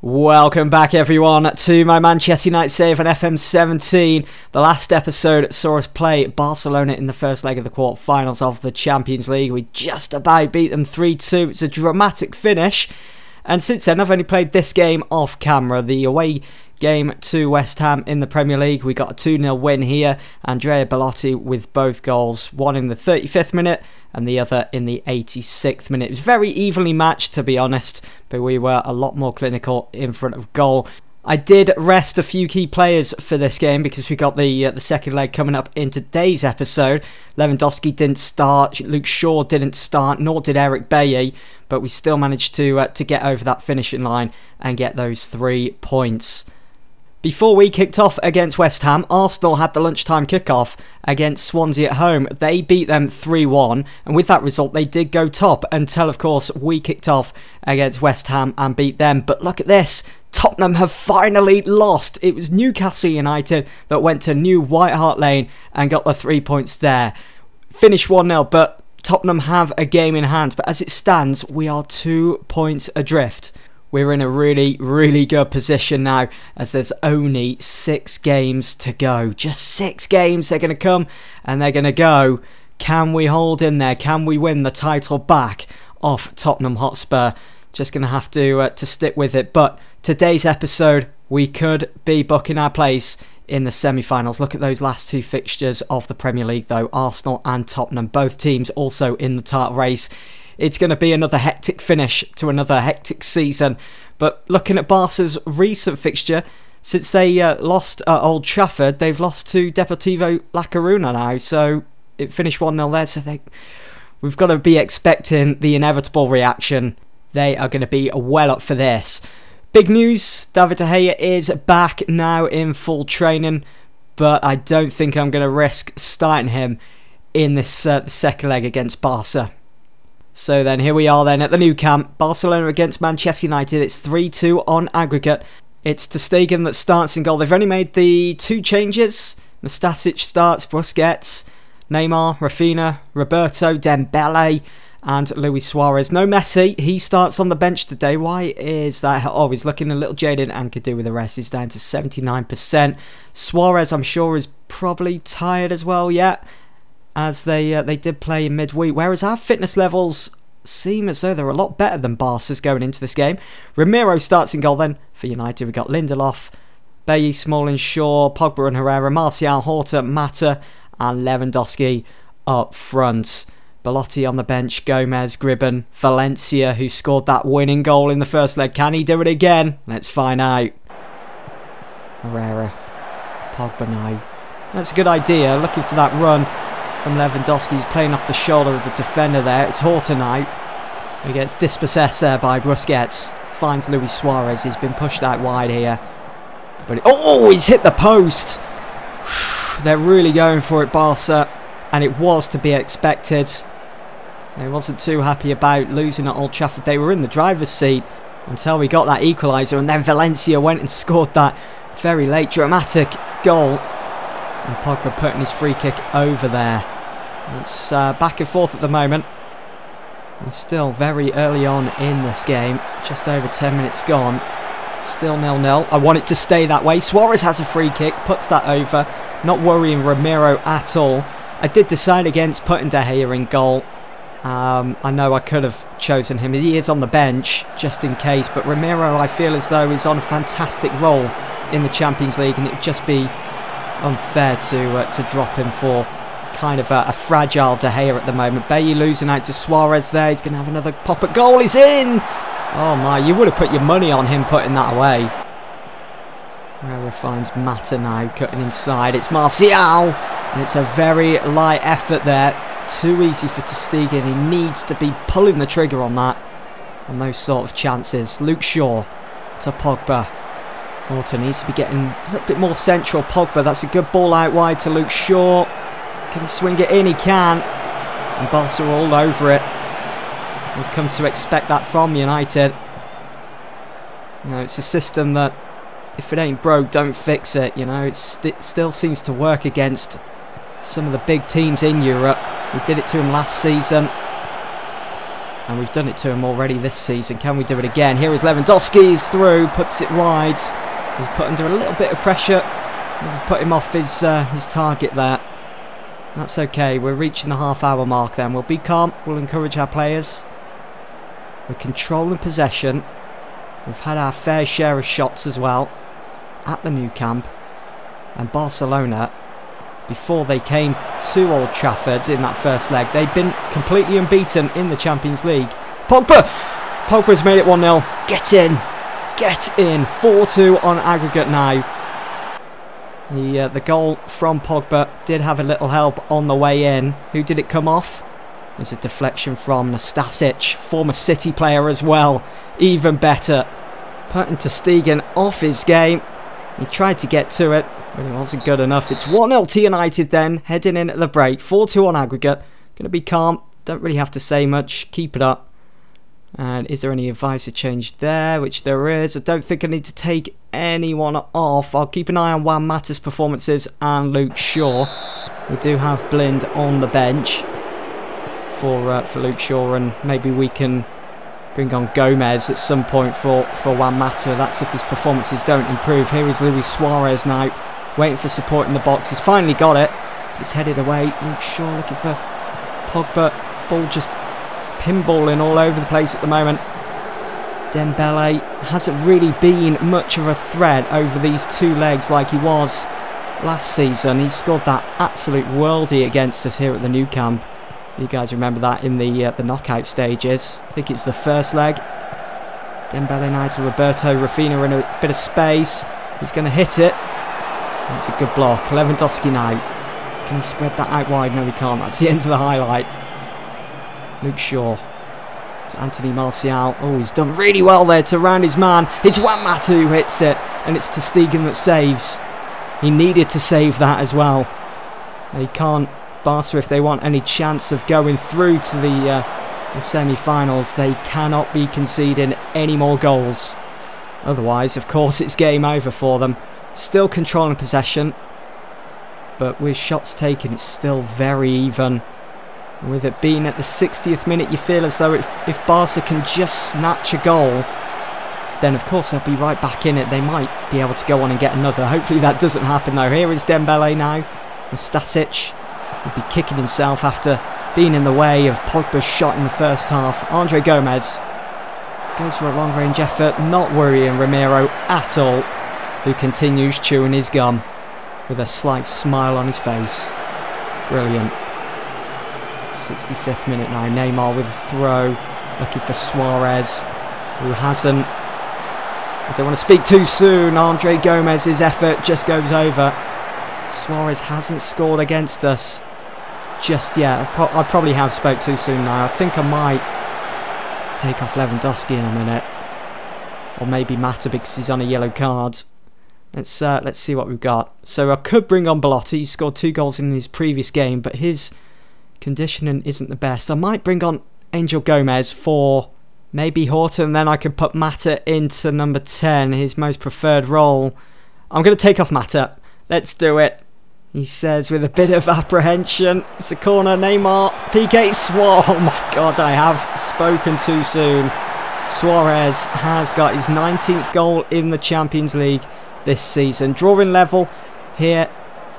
Welcome back everyone to my Manchester United save on FM17. The last episode saw us play Barcelona in the first leg of the quarter-finals of the Champions League. We just about beat them 3-2. It's a dramatic finish. And since then I've only played this game off camera. The away game to West Ham in the Premier League. We got a 2-0 win here. Andrea Bellotti with both goals. One in the 35th minute and the other in the 86th minute. It was very evenly matched, to be honest, but we were a lot more clinical in front of goal. I did rest a few key players for this game because we got the second leg coming up in today's episode. Lewandowski didn't start, Luke Shaw didn't start, nor did Eric Bailly, but we still managed to get over that finishing line and get those 3 points. Before we kicked off against West Ham, Arsenal had the lunchtime kickoff against Swansea at home. They beat them 3-1, and with that result they did go top until, of course, we kicked off against West Ham and beat them. But look at this, Tottenham have finally lost. It was Newcastle United that went to New White Hart Lane and got the 3 points there. Finished 1-0, but Tottenham have a game in hand. But as it stands, we are 2 points adrift. We're in a really good position now, as there's only 6 games to go. Just 6 games. They're going to come and they're going to go. Can we hold in there? Can we win the title back off Tottenham Hotspur? Just going to have to stick with it. But today's episode, we could be booking our place in the semi-finals. Look at those last 2 fixtures of the Premier League though. Arsenal and Tottenham, both teams also in the title race. It's going to be another hectic finish to another hectic season. But looking at Barca's recent fixture, since they lost at Old Trafford, they've lost to Deportivo La Coruña now. So it finished 1-0 there. So we've got to be expecting the inevitable reaction. They are going to be well up for this. Big news, David De Gea is back now in full training. But I don't think I'm going to risk starting him in this second leg against Barca. So then here we are then at the new camp. Barcelona against Manchester United. It's 3-2 on aggregate. It's ter Stegen that starts in goal. They've only made the 2 changes. Nastasic starts, Busquets, Neymar, Rafinha, Roberto, Dembele and Luis Suarez. No Messi. He starts on the bench today. Why is that? Oh, he's looking a little jaded and could do with the rest. He's down to 79%. Suarez, I'm sure, is probably tired as well yet, as they did play in midweek, whereas our fitness levels seem as though they're a lot better than Barca's going into this game. Ramiro starts in goal then for United. We've got Lindelof, Bailly, Smalling, Shaw, Pogba and Herrera, Martial, Horta, Mata and Lewandowski up front. Bellotti on the bench, Gomez, Gribben, Valencia, who scored that winning goal in the first leg. Can he do it again? Let's find out. Herrera, Pogba now. That's a good idea, looking for that run from Lewandowski. He's playing off the shoulder of the defender there. It's Horta now. He gets dispossessed there by Busquets. Finds Luis Suarez. He's been pushed out wide here. But he's hit the post. They're really going for it, Barca. And it was to be expected. They wasn't too happy about losing at Old Trafford. They were in the driver's seat until we got that equaliser. And then Valencia went and scored that very late dramatic goal. And Pogba putting his free kick over there. It's back and forth at the moment. And still very early on in this game. Just over 10 minutes gone. Still 0-0. I want it to stay that way. Suarez has a free kick. Puts that over. Not worrying Ramiro at all. I did decide against putting De Gea in goal. I know I could have chosen him. He is on the bench just in case. But Ramiro, I feel as though he's on a fantastic role in the Champions League. And it would just be unfair to drop him for kind of a fragile De Gea at the moment. Bailly losing out to Suarez there. He's going to have another pop at goal. He's in! Oh my, you would have put your money on him putting that away. Herrera finds Mata now, cutting inside. It's Martial! And it's a very light effort there. Too easy for ter Stegen. He needs to be pulling the trigger on that. On those sort of chances. Luke Shaw to Pogba. Horta needs to be getting a little bit more central. Pogba, that's a good ball out wide to Luke Shaw. Can he swing it in? He can. And Barca are all over it. We've come to expect that from United. You know, it's a system that, if it ain't broke, don't fix it. You know, it still seems to work against some of the big teams in Europe. We did it to them last season. And we've done it to him already this season. Can we do it again? Here is Lewandowski. He's through, puts it wide. He's put under a little bit of pressure. Put him off his target there. That's okay. We're reaching the half-hour mark then. We'll be calm. We'll encourage our players. We're controlling possession. We've had our fair share of shots as well at the Nou Camp. And Barcelona, before they came to Old Trafford in that first leg, they'd been completely unbeaten in the Champions League. Pogba! Pogba's made it 1-0. Get in! Get in! 4-2 on aggregate now. The goal from Pogba did have a little help on the way in. Who did it come off? It was a deflection from Nastasic, former City player as well. Even better. Putting ter Stegen off his game. He tried to get to it, but it wasn't good enough. It's 1-0 to United then, heading in at the break. 4-2 on aggregate. Going to be calm. Don't really have to say much. Keep it up. And is there any advisor change there? Which there is. I don't think I need to take anyone off. I'll keep an eye on Juan Mata's performances and Luke Shaw. We do have Blind on the bench for Luke Shaw, and maybe we can bring on Gomez at some point for Juan Mata. That's if his performances don't improve. Here is Luis Suarez now, waiting for support in the box. He's finally got it. It's headed away. Luke Shaw looking for Pogba. Ball just pinballing all over the place at the moment. Dembele hasn't really been much of a threat over these two legs like he was last season. He scored that absolute worldie against us here at the Nou Camp. You guys remember that in the knockout stages. I think it's the first leg. Dembele now to Roberto. Rafinha in a bit of space. He's going to hit it. That's a good block. Lewandowski now. Can he spread that out wide? No, he can't. That's the end of the highlight. Luke Shaw. It's Anthony Martial. Oh, he's done really well there to round his man. It's Juan Mata who hits it. And it's ter Stegen that saves. He needed to save that as well. They can't. Barca, if they want any chance of going through to the semi-finals, they cannot be conceding any more goals. Otherwise, of course, it's game over for them. Still controlling possession. But with shots taken, it's still very even. With it being at the 60th minute, you feel as though if Barca can just snatch a goal, then of course they'll be right back in it. They might be able to go on and get another. Hopefully that doesn't happen though. Here is Dembele now. Nastasic will be kicking himself after being in the way of Pogba's shot in the first half. Andre Gomez goes for a long range effort, not worrying Ramiro at all, who continues chewing his gum with a slight smile on his face. Brilliant. 65th minute now. Neymar with a throw, looking for Suarez, who hasn't. I don't want to speak too soon. Andre Gomez's effort just goes over. Suarez hasn't scored against us just yet. I probably have spoke too soon now. I think I might take off Lewandowski in a minute, or maybe Mata because he's on a yellow card. Let's see what we've got. So I could bring on Belotti. He scored 2 goals in his previous game, but his conditioning isn't the best. I might bring on Angel Gomez for maybe Horton, then I could put Mata into number 10, his most preferred role. I'm going to take off Mata. Let's do it. He says with a bit of apprehension. It's a corner. Neymar. PK. Oh my god, I have spoken too soon. Suarez has got his 19th goal in the Champions League this season. Drawing level here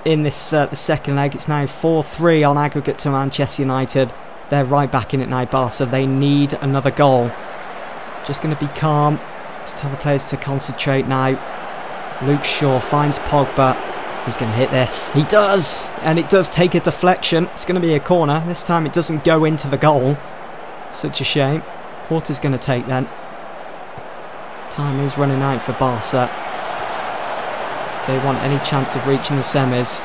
in this the second leg. It's now 4-3 on aggregate to Manchester United. They're right back in it now, Barca. They need another goal. Just going to be calm. Let's tell the players to concentrate now. Luke Shaw finds Pogba. He's going to hit this. He does! And it does take a deflection. It's going to be a corner. This time it doesn't go into the goal. Such a shame. Horta's going to take then. Time is running out for Barca. If they want any chance of reaching the semis,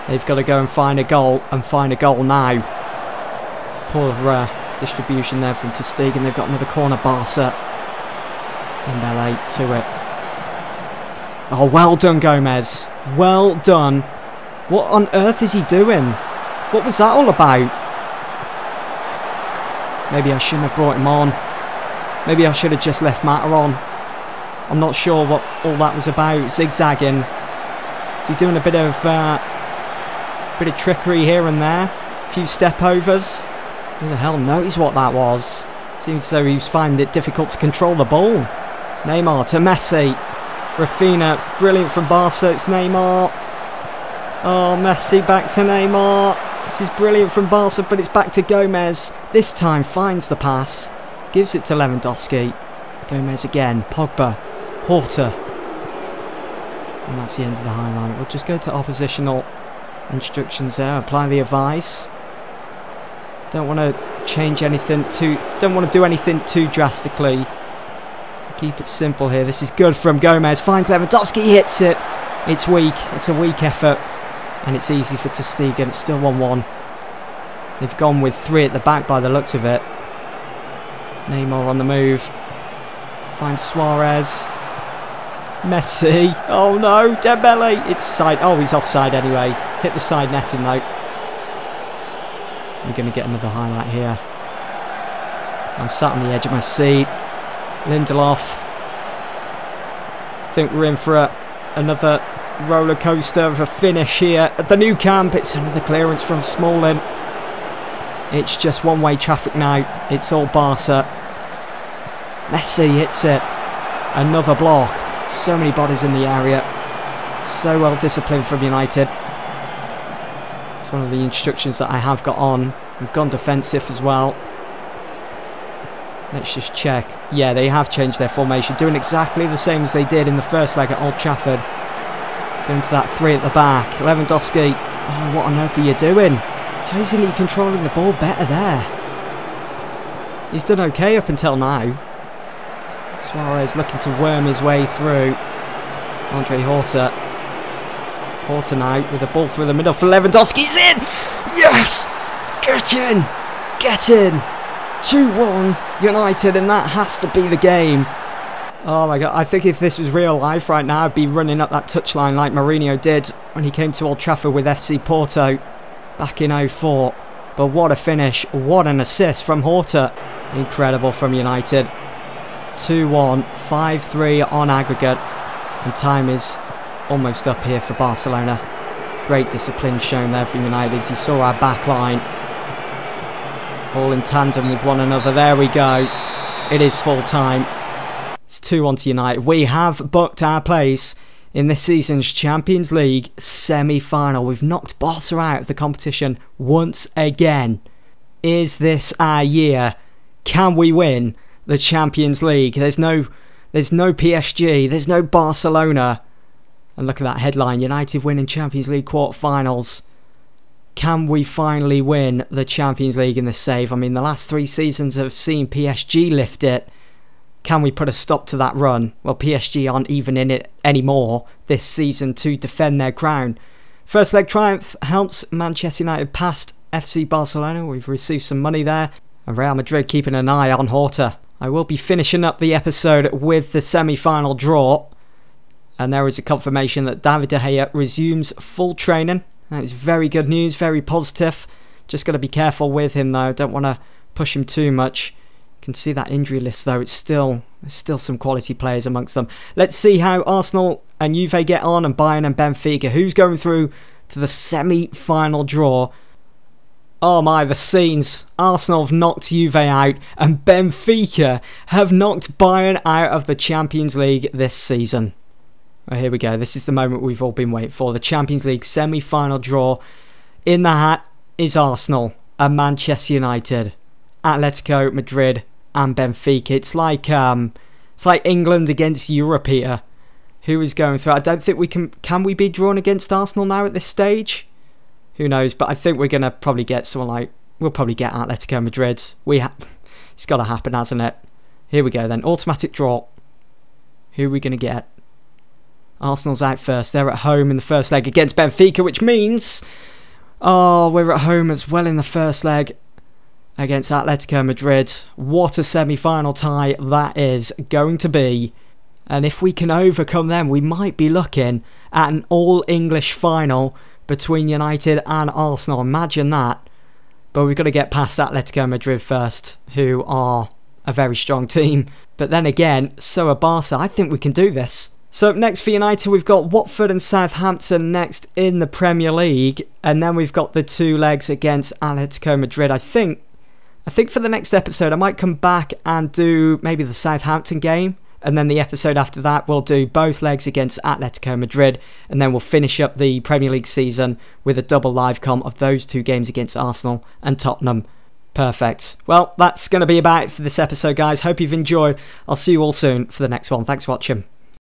they've got to go and find a goal, and find a goal now. Poor distribution there from ter Stegen. They've got another corner, Barca. Dembele to it. Oh, well done, Gomez. Well done. What on earth is he doing? What was that all about? Maybe I shouldn't have brought him on. Maybe I should have just left Mata on. I'm not sure what all that was about. Zigzagging. Is he doing a bit of trickery here and there? A few step overs. Who the hell knows what that was? Seems as though he's finding it difficult to control the ball. Neymar to Messi. Rafinha, brilliant from Barca. It's Neymar. Oh, Messi back to Neymar. This is brilliant from Barca, but it's back to Gomez. This time finds the pass. Gives it to Lewandowski. Gomez again. Pogba. Horta. And that's the end of the highlight. We'll just go to oppositional instructions there. Apply the advice. Don't want to change anything too... Don't want to do anything too drastically. Keep it simple here. This is good from Gomez. Finds Lewandowski. Hits it. It's weak. It's a weak effort. And it's easy for ter Stegen. It's still 1-1. They've gone with 3 at the back by the looks of it. Neymar on the move. Finds Suarez. Messi. Oh no. Dembele. It's side. Oh, he's offside anyway. Hit the side netting though. We're going to get another highlight here. I'm sat on the edge of my seat. Lindelof. I think we're in for another roller coaster of a finish here at the new camp. It's another clearance from Smalling. It's just one-way traffic now. It's all Barca. Messi hits it. Another block. So many bodies in the area. So well disciplined from United. It's one of the instructions that I have got on. We've gone defensive as well. Let's just check. Yeah, they have changed their formation. Doing exactly the same as they did in the first leg at Old Trafford. Going to that 3 at the back. Lewandowski. Oh, what on earth are you doing? How isn't he controlling the ball better there? He's done okay up until now. Suarez looking to worm his way through. Andre Horta. Horta now with a ball through the middle for Lewandowski. He's in! Yes! Get in! Get in! 2-1 United, and that has to be the game. Oh my god, I think if this was real life right now, I'd be running up that touchline like Mourinho did when he came to Old Trafford with FC Porto back in 04. But what a finish, what an assist from Horta. Incredible from United. 2-1, 5-3 on aggregate, and time is almost up here for Barcelona. Great discipline shown there from United as you saw our back line. All in tandem with one another. There we go. It is full time. It's 2-1 to United. We have booked our place in this season's Champions League semi-final. We've knocked Barca out of the competition once again. Is this our year? Can we win the Champions League? There's no PSG. There's no Barcelona. And look at that headline. United winning Champions League quarterfinals. Can we finally win the Champions League in this save? I mean, the last 3 seasons have seen PSG lift it. Can we put a stop to that run? Well, PSG aren't even in it anymore this season to defend their crown. First leg triumph helps Manchester United past FC Barcelona. We've received some money there. And Real Madrid keeping an eye on Horta. I will be finishing up the episode with the semi-final draw. And there is a confirmation that David De Gea resumes full training. That is very good news, very positive. Just got to be careful with him though. Don't want to push him too much. You can see that injury list though. There's still some quality players amongst them. Let's see how Arsenal and Juve get on, and Bayern and Benfica. Who's going through to the semi-final draw? Oh my, the scenes. Arsenal have knocked Juve out, and Benfica have knocked Bayern out of the Champions League this season. Well, here we go. This is the moment we've all been waiting for. The Champions League semi-final draw. In the hat is Arsenal and Manchester United, Atletico Madrid and Benfica. It's like England against Europe here. Who is going through? I don't think we can we be drawn against Arsenal now at this stage? Who knows? But I think we're gonna probably get someone like, we'll probably get Atletico Madrid. It's got to happen, hasn't it? Here we go then. Automatic draw. Who are we gonna get? Arsenal's out first. They're at home in the first leg against Benfica, which means... Oh, we're at home as well in the first leg against Atletico Madrid. What a semi-final tie that is going to be. And if we can overcome them, we might be looking at an all-English final between United and Arsenal. Imagine that. But we've got to get past Atletico Madrid first, who are a very strong team. But then again, so are Barca. I think we can do this. So up next for United, we've got Watford and Southampton next in the Premier League. And then we've got the 2 legs against Atletico Madrid. I think I think for the next episode I might come back and do maybe the Southampton game, and then the episode after that we'll do both legs against Atletico Madrid, and then we'll finish up the Premier League season with a double live comm of those 2 games against Arsenal and Tottenham. Perfect. Well, that's going to be about it for this episode, guys. Hope you've enjoyed. I'll see you all soon for the next one. Thanks for watching.